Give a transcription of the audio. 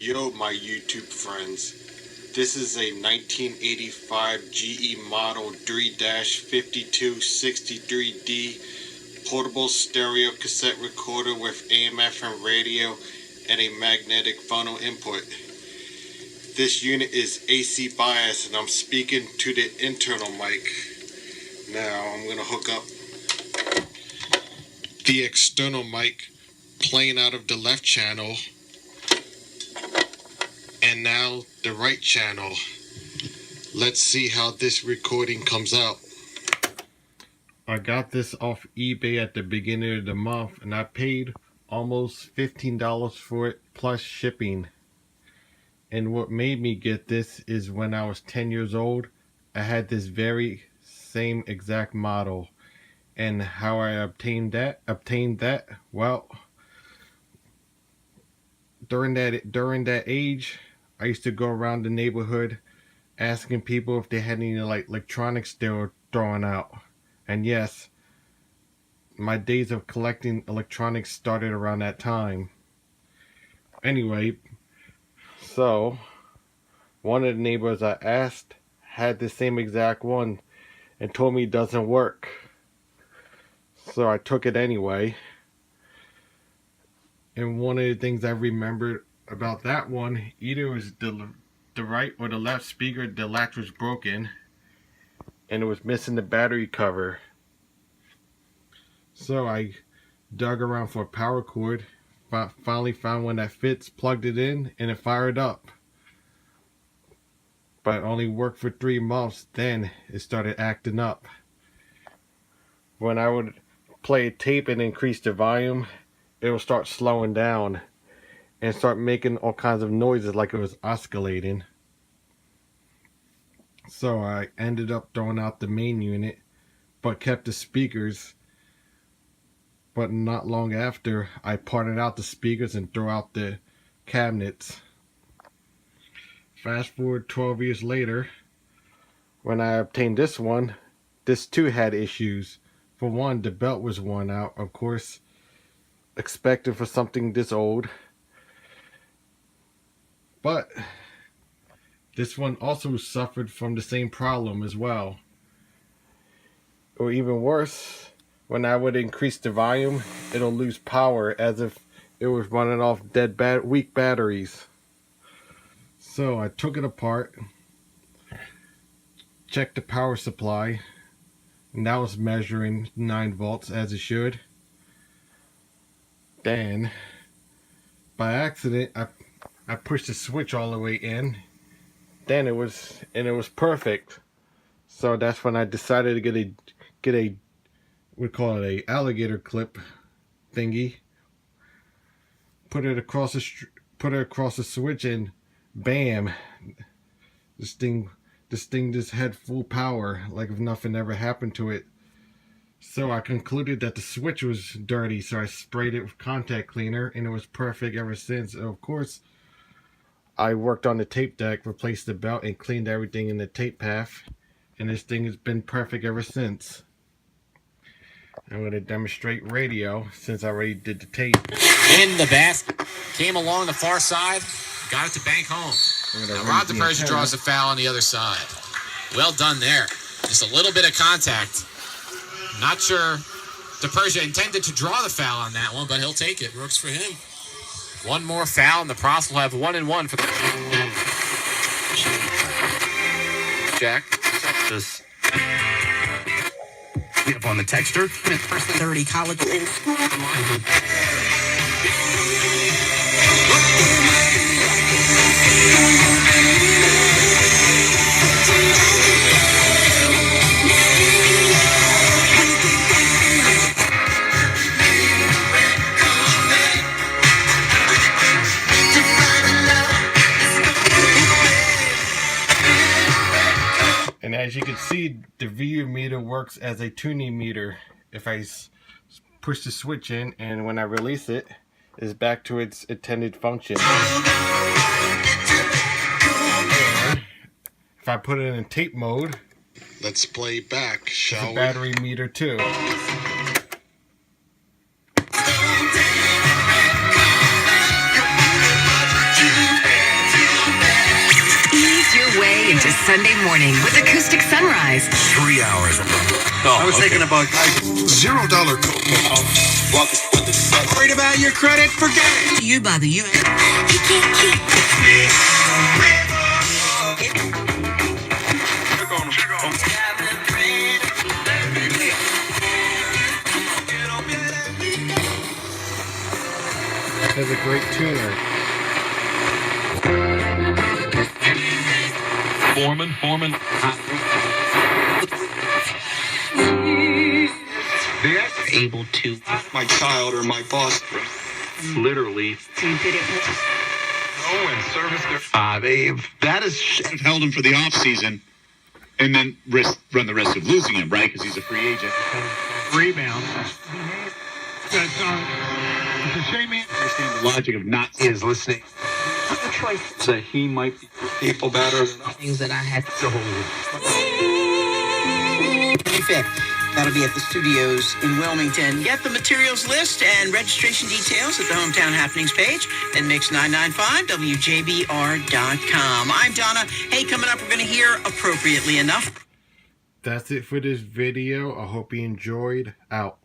Yo, my YouTube friends. This is a 1985 GE Model 3-5263D portable stereo cassette recorder with AM/FM radio and a magnetic phono input. This unit is AC bias and I'm speaking to the internal mic. Now I'm going to hook up the external mic playing out of the left channel. And now the right channel. Let's see how this recording comes out. I got this off eBay at the beginning of the month and I paid almost $15 for it plus shipping. And what made me get this is when I was 10 years old, I had this very same exact model. And how I obtained that, well, during that age, I used to go around the neighborhood asking people if they had any like electronics they were throwing out. And yes, my days of collecting electronics started around that time. Anyway, so one of the neighbors I asked had the same exact one and told me it doesn't work. So I took it anyway. And one of the things I remembered about that one, either was the right or the left speaker, the latch was broken and it was missing the battery cover. So I dug around for a power cord, finally found one that fits, plugged it in, and it fired up. But it only worked for 3 months, then it started acting up. When I would play a tape and increase the volume, it will start slowing down and start making all kinds of noises like it was oscillating. So I ended up throwing out the main unit but kept the speakers. But not long after, I parted out the speakers and threw out the cabinets. Fast forward 12 years later, when I obtained this one, this too had issues. For one, the belt was worn out, of course, expected for something this old. But this one also suffered from the same problem as well. Or even worse, when I would increase the volume, it'll lose power as if it was running off weak batteries. So I took it apart, checked the power supply, and that was measuring 9 volts as it should. Then, by accident, I pushed the switch all the way in. Then it was perfect. So that's when I decided to get a we call it a alligator clip thingy. Put it across the switch and bam, this thing just had full power like if nothing ever happened to it. So I concluded that the switch was dirty, so I sprayed it with contact cleaner and it was perfect ever since. And of course, I worked on the tape deck, replaced the belt, and cleaned everything in the tape path, and this thing has been perfect ever since. I'm going to demonstrate radio since I already did the tape. In the basket, came along the far side, got it to bank home. Now Rod DePersia draws a foul on the other side. Well done there. Just a little bit of contact. Not sure DePersia intended to draw the foul on that one, but he'll take it. Works for him. One more foul, and the Profs will have 1-1 for the Jack. Just up on the texture. First 30 college. And as you can see, the VU meter works as a tuning meter. If I push the switch in and when I release it, it's back to its intended function. If I put it in tape mode, let's play back, shall we? Battery meter too. to Sunday morning with Acoustic Sunrise. 3 hours. I was thinking about $0 Coke. Worried about your credit? Forget it. You by the U.S. Has a great tuner. Foreman. They're able to. My child or my boss. Literally. Oh, and service their. That is held him for the off season, and then run the risk of losing him, right? Because he's a free agent. Rebound. It's a shame. Understand the logic of not Is listening. The choice. So he might be people better than Things that I had to hold. 25th. That'll be at the studios in Wilmington. Get the materials list and registration details at the Hometown Happenings page at mix995wjbr.com. I'm Donna. Hey, coming up, we're going to hear Appropriately Enough. That's it for this video. I hope you enjoyed. Out.